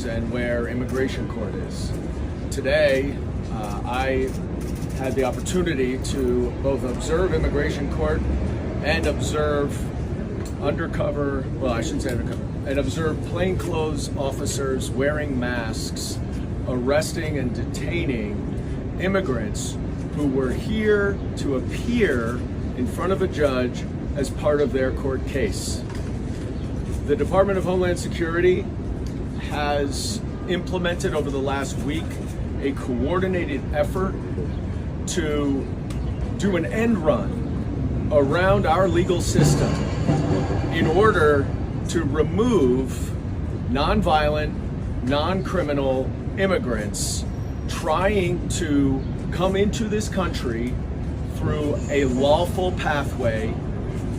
and where immigration court is. Today, I had the opportunity to both observe immigration court and observe and observe plainclothes officers wearing masks, arresting and detaining immigrants who were here to appear in front of a judge as part of their court case. The Department of Homeland Security has implemented over the last week a coordinated effort to do an end run around our legal system in order to remove non-violent, non-criminal immigrants trying to come into this country through a lawful pathway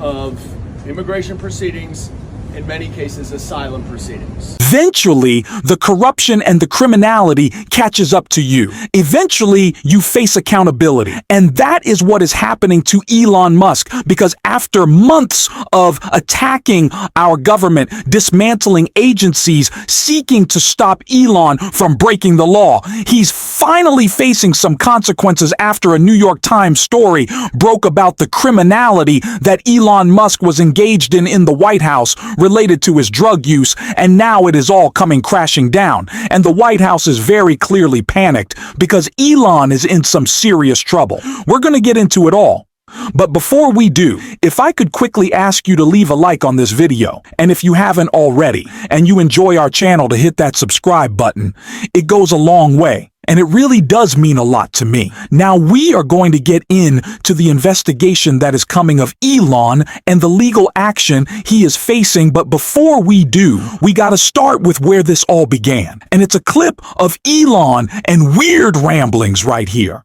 of immigration proceedings, in many cases asylum proceedings. Eventually, the corruption and the criminality catches up to you. Eventually, you face accountability. And that is what is happening to Elon Musk, because after months of attacking our government, dismantling agencies, seeking to stop Elon from breaking the law, he's finally facing some consequences after a New York Times story broke about the criminality that Elon Musk was engaged in the White House related to his drug use, and now it is all coming crashing down. And the White House is very clearly panicked because Elon is in some serious trouble. We're going to get into it all. But before we do, if I could quickly ask you to leave a like on this video, and if you haven't already, and you enjoy our channel, to hit that subscribe button. It goes a long way. And it really does mean a lot to me. Now, we are going to get into the investigation that is coming of Elon and the legal action he is facing. But before we do, we got to start with where this all began. And it's a clip of Elon and weird ramblings right here.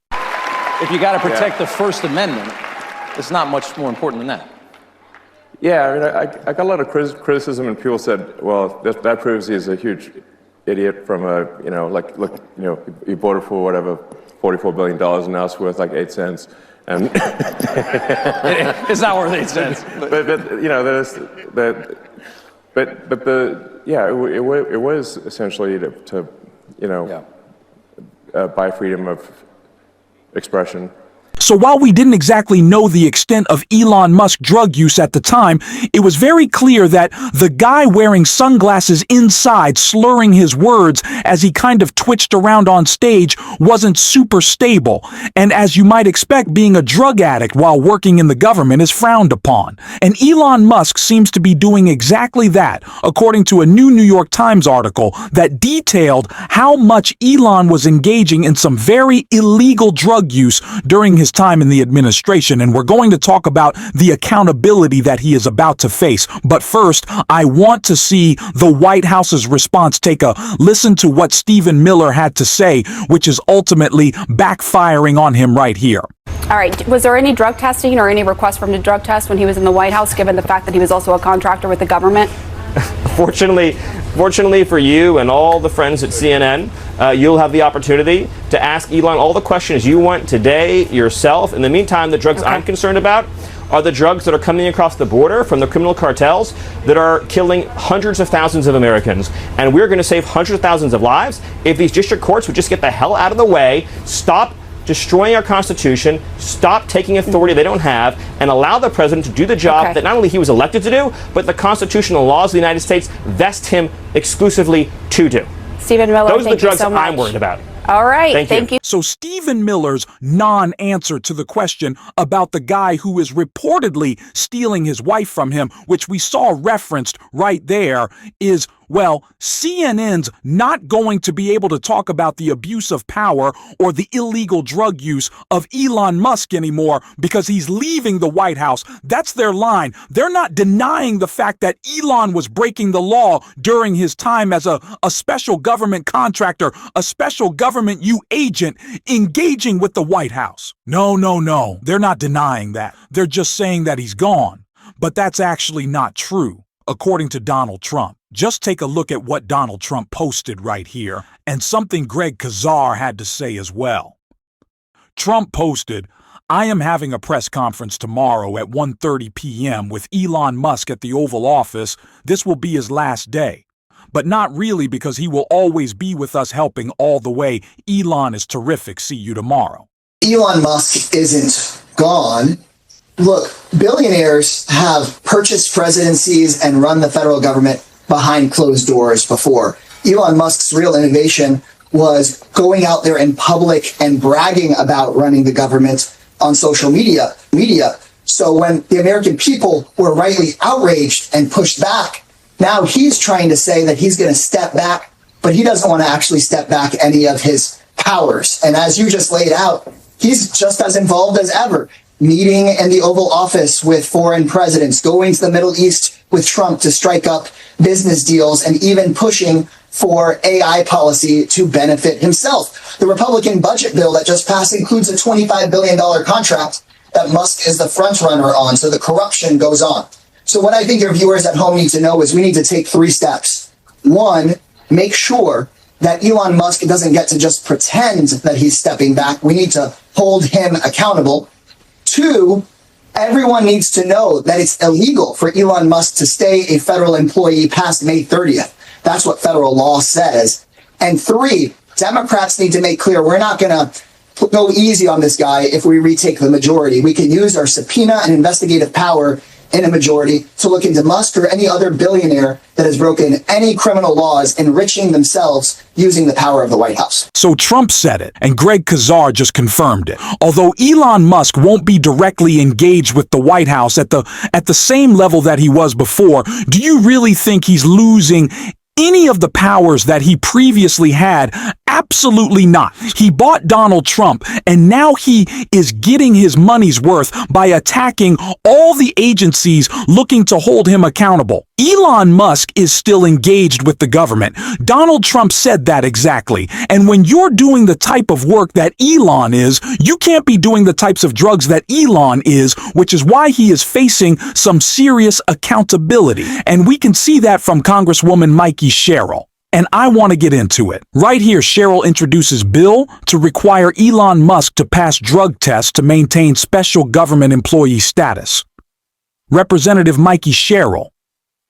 If you got to protect the First Amendment, it's not much more important than that. Yeah, I mean, I got a lot of criticism, and people said, well, that proves he's a huge idiot from look, he voted for whatever, $44 billion, and now it's worth like 8 cents. And it's not worth 8 cents. It was essentially to buy freedom of expression. So while we didn't exactly know the extent of Elon Musk's drug use at the time, it was very clear that the guy wearing sunglasses inside, slurring his words as he kind of twitched around on stage, wasn't super stable. And as you might expect, being a drug addict while working in the government is frowned upon. And Elon Musk seems to be doing exactly that, according to a new New York Times article that detailed how much Elon was engaging in some very illegal drug use during his time in the administration, and we're going to talk about the accountability that he is about to face. But first, I want to see the White House's response. Take a listen to what Stephen Miller had to say, which is ultimately backfiring on him right here. All right. Was there any drug testing or any request for him to drug test when he was in the White House, given the fact that he was also a contractor with the government? Fortunately for you and all the friends at CNN, you'll have the opportunity to ask Elon all the questions you want today yourself. In the meantime, the drugs I'm concerned about are the drugs that are coming across the border from the criminal cartels that are killing hundreds of thousands of Americans. And we're going to save hundreds of thousands of lives if these district courts would just get the hell out of the way, stop destroying our Constitution, stop taking authority they don't have, and allow the president to do the job that not only he was elected to do, but the constitutional laws of the United States vest him exclusively to do. Stephen Miller, those are the drugs so that I'm worried about. All right, thank you. So Stephen Miller's non-answer to the question about the guy who is reportedly stealing his wife from him, which we saw referenced right there, is, well, CNN's not going to be able to talk about the abuse of power or the illegal drug use of Elon Musk anymore because he's leaving the White House. That's their line. They're not denying the fact that Elon was breaking the law during his time as a special government contractor, a special government agent engaging with the White House. No. They're not denying that. They're just saying that he's gone. But that's actually not true, according to Donald Trump. Just take a look at what Donald Trump posted right here, and something Greg Kazar had to say as well. Trump posted, "I am having a press conference tomorrow at 1:30 p.m. with Elon Musk at the Oval Office. This will be his last day. but not really, because he will always be with us helping all the way. Elon is terrific. See you tomorrow. Elon Musk isn't gone. Look, billionaires have purchased presidencies and run the federal government behind closed doors before. Elon Musk's real innovation was going out there in public and bragging about running the government on social media. So when the American people were rightly outraged and pushed back, now he's trying to say that he's going to step back, but he doesn't want to actually step back any of his powers. And as you just laid out, he's just as involved as ever, meeting in the Oval Office with foreign presidents, going to the Middle East with Trump to strike up business deals, and even pushing for AI policy to benefit himself. The Republican budget bill that just passed includes a $25 billion contract that Musk is the front runner on, so the corruption goes on. So what I think your viewers at home need to know is we need to take 3 steps. 1, make sure that Elon Musk doesn't get to just pretend that he's stepping back. We need to hold him accountable. 2, everyone needs to know that it's illegal for Elon Musk to stay a federal employee past May 30th. That's what federal law says. And 3, Democrats need to make clear we're not going to go easy on this guy if we retake the majority. We can use our subpoena and investigative power in a majority to look into Musk or any other billionaire that has broken any criminal laws, enriching themselves using the power of the White House. So Trump said it, and Greg Kazar just confirmed it. Although Elon Musk won't be directly engaged with the White House at the same level that he was before, do you really think he's losing any of the powers that he previously had? Absolutely not. He bought Donald Trump, and now he is getting his money's worth by attacking all the agencies looking to hold him accountable. Elon Musk is still engaged with the government. Donald Trump said that exactly. And when you're doing the type of work that Elon is, you can't be doing the types of drugs that Elon is, which is why he is facing some serious accountability. And we can see that from Congresswoman Mikey Sherrill. And I want to get into it. Right here, Sherrill introduces bill to require Elon Musk to pass drug tests to maintain special government employee status. Representative Mikey Sherrill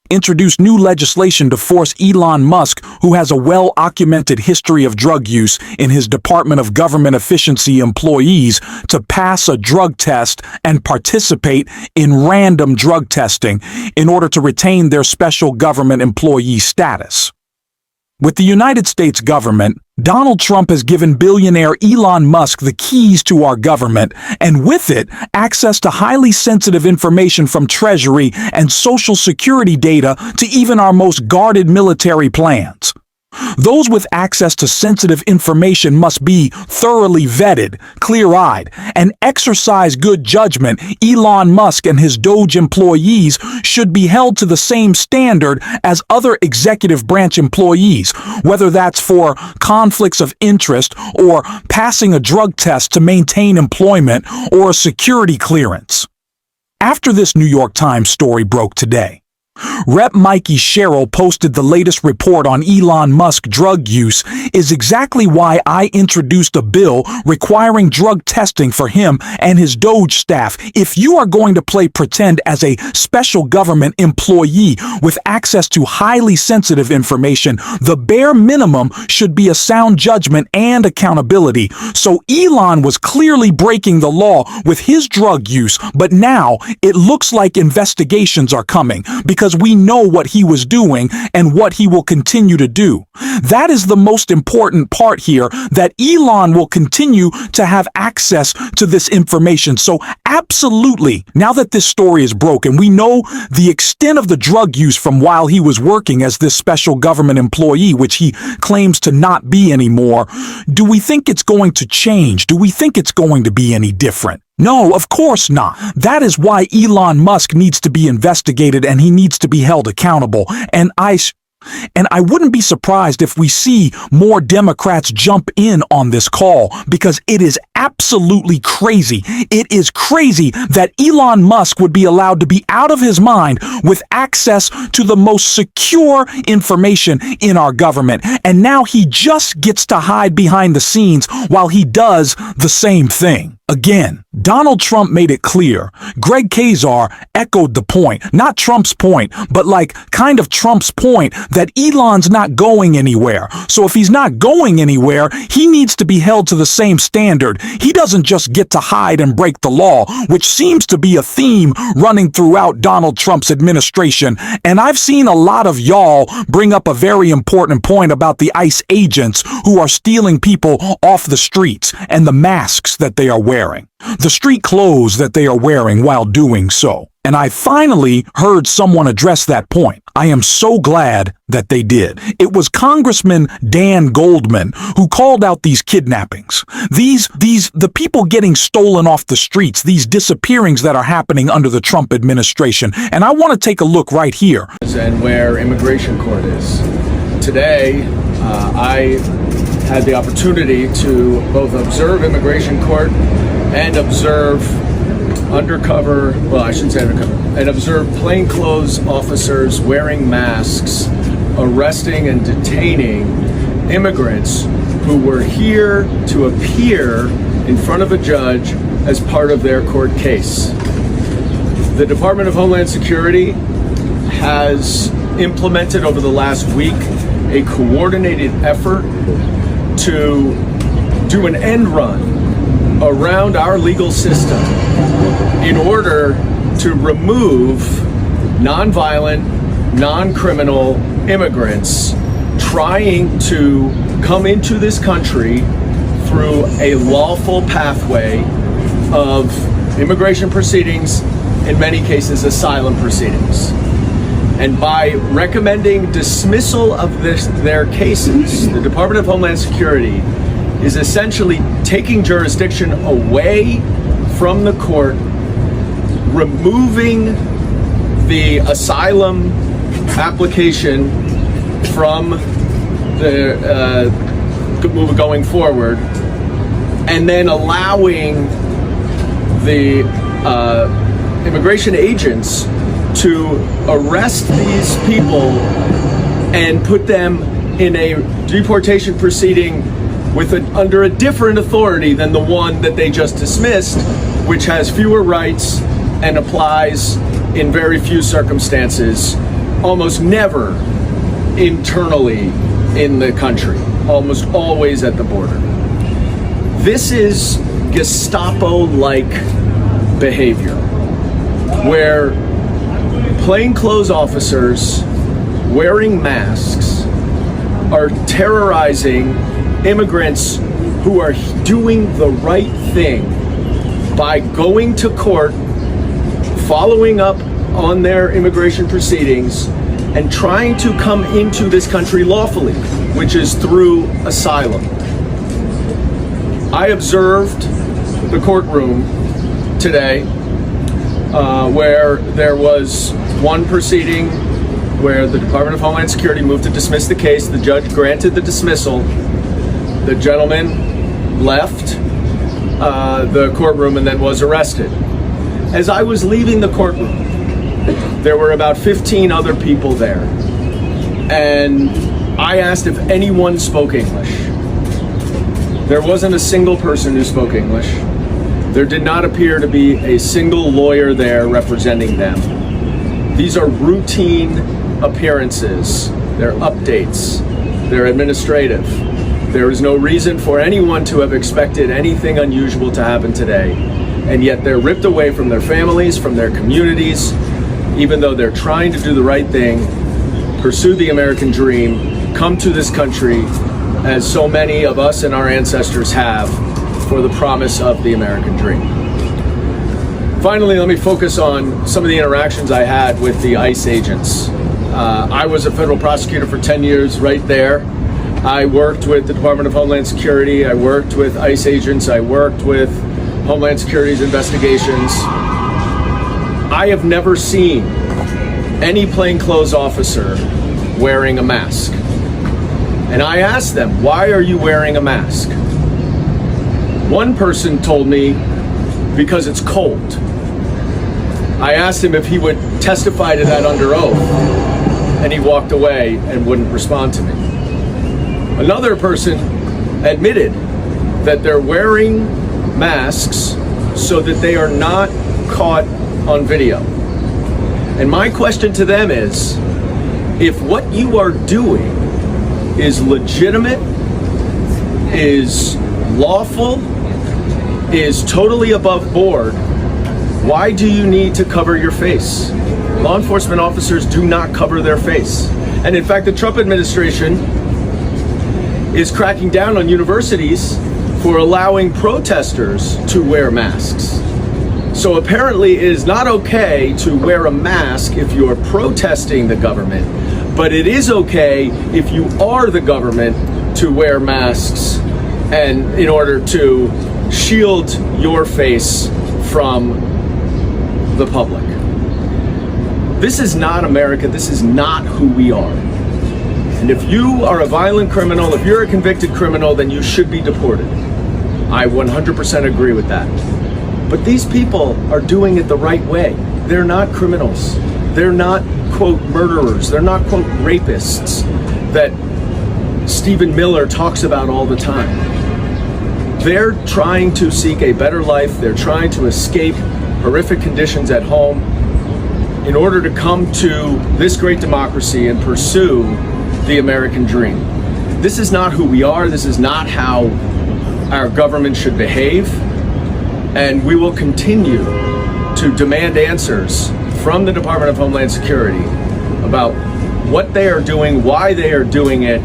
introduced new legislation to force Elon Musk, who has a well-documented history of drug use in his Department of Government Efficiency employees, to pass a drug test and participate in random drug testing in order to retain their special government employee status. With the United States government, Donald Trump has given billionaire Elon Musk the keys to our government, and with it, access to highly sensitive information from Treasury and Social Security data to even our most guarded military plans. Those with access to sensitive information must be thoroughly vetted, clear-eyed, and exercise good judgment. Elon Musk and his Doge employees should be held to the same standard as other executive branch employees, whether that's for conflicts of interest or passing a drug test to maintain employment or a security clearance. After this New York Times story broke today, Rep. Mikey Sherrill posted the latest report on Elon Musk drug use is exactly why I introduced a bill requiring drug testing for him and his Doge staff. If you are going to play pretend as a special government employee with access to highly sensitive information, the bare minimum should be a sound judgment and accountability. So Elon was clearly breaking the law with his drug use, but now it looks like investigations are coming because we know what he was doing and what he will continue to do. That is the most important part here, that Elon will continue to have access to this information. So absolutely, now that this story is broken, we know the extent of the drug use from while he was working as this special government employee, which he claims to not be anymore. Do we think it's going to change? Do we think it's going to be any different? No, of course not. That is why Elon Musk needs to be investigated and he needs to be held accountable. And I wouldn't be surprised if we see more Democrats jump in on this call, because it is absolutely crazy. It is crazy that Elon Musk would be allowed to be out of his mind with access to the most secure information in our government. And now he just gets to hide behind the scenes while he does the same thing. Again, Donald Trump made it clear. Greg Kazar echoed the point, not Trump's point, but like kind of Trump's point that Elon's not going anywhere. So if he's not going anywhere, he needs to be held to the same standard. He doesn't just get to hide and break the law, which seems to be a theme running throughout Donald Trump's administration. And I've seen a lot of y'all bring up a very important point about the ICE agents who are stealing people off the streets and the masks that they are wearing, the street clothes that they are wearing while doing so. And I finally heard someone address that point. I am so glad that they did. It was Congressman Dan Goldman who called out these kidnappings. The people getting stolen off the streets, these disappearings that are happening under the Trump administration. And I want to take a look right here. And where immigration court is. Today, I had the opportunity to both observe immigration court and observe observe plainclothes officers wearing masks, arresting and detaining immigrants who were here to appear in front of a judge as part of their court case. The Department of Homeland Security has implemented over the last week a coordinated effort to do an end run around our legal system in order to remove nonviolent, non-criminal immigrants trying to come into this country through a lawful pathway of immigration proceedings, in many cases asylum proceedings. And by recommending dismissal of their cases, the Department of Homeland Security is essentially taking jurisdiction away from the court, removing the asylum application from the going forward, and then allowing the immigration agents to arrest these people and put them in a deportation proceeding under a different authority than the one that they just dismissed, which has fewer rights and applies in very few circumstances, almost never internally in the country, almost always at the border. This is Gestapo-like behavior, where plainclothes officers wearing masks are terrorizing immigrants who are doing the right thing by going to court, following up on their immigration proceedings, and trying to come into this country lawfully, which is through asylum. I observed the courtroom today where there was one proceeding where the Department of Homeland Security moved to dismiss the case. The judge granted the dismissal. The gentleman left the courtroom and then was arrested. As I was leaving the courtroom, there were about 15 other people there. And I asked if anyone spoke English. There wasn't a single person who spoke English. There did not appear to be a single lawyer there representing them. These are routine appearances. They're updates. They're administrative. There is no reason for anyone to have expected anything unusual to happen today. And yet they're ripped away from their families, from their communities, even though they're trying to do the right thing, pursue the American dream, come to this country, as so many of us and our ancestors have, for the promise of the American dream. Finally, let me focus on some of the interactions I had with the ICE agents. I was a federal prosecutor for 10 years right there. I worked with the Department of Homeland Security. I worked with ICE agents. I worked with Homeland Security's investigations. I have never seen any plainclothes officer wearing a mask. And I asked them, why are you wearing a mask? One person told me, because it's cold. I asked him if he would testify to that under oath, and he walked away and wouldn't respond to me. Another person admitted that they're wearing masks so that they are not caught on video. And my question to them is, if what you are doing is legitimate, is lawful, is totally above board, why do you need to cover your face? Law enforcement officers do not cover their face. And in fact, the Trump administration is cracking down on universities for allowing protesters to wear masks. So apparently it is not okay to wear a mask if you're protesting the government, but it is okay if you are the government to wear masks and in order to shield your face from the public. This is not America. This is not who we are. And if you are a violent criminal, if you're a convicted criminal, then you should be deported. I 100% agree with that. But these people are doing it the right way. They're not criminals. They're not, quote, murderers. They're not, quote, rapists that Stephen Miller talks about all the time. They're trying to seek a better life. They're trying to escape horrific conditions at home in order to come to this great democracy and pursue the American dream. This is not who we are. This is not how our government should behave. And we will continue to demand answers from the Department of Homeland Security about what they are doing, why they are doing it,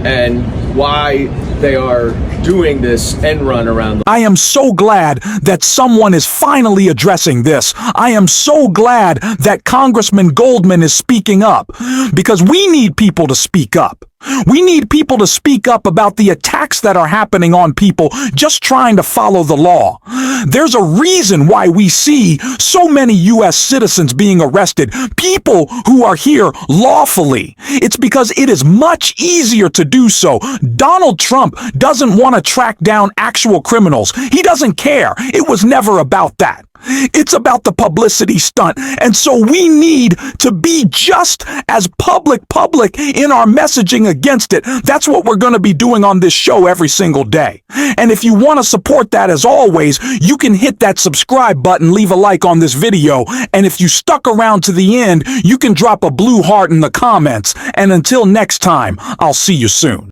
and why they are doing this end run around. I am so glad that someone is finally addressing this. I am so glad that Congressman Goldman is speaking up, because we need people to speak up. We need people to speak up about the attacks that are happening on people just trying to follow the law. There's a reason why we see so many U.S. citizens being arrested, people who are here lawfully. It's because it is much easier to do so. Donald Trump doesn't want to track down actual criminals. He doesn't care. It was never about that. It's about the publicity stunt. And so we need to be just as public in our messaging against it. That's what we're going to be doing on this show every single day. And if you want to support that, as always, you can hit that subscribe button, leave a like on this video. And if you stuck around to the end, you can drop a blue heart in the comments. And until next time, I'll see you soon.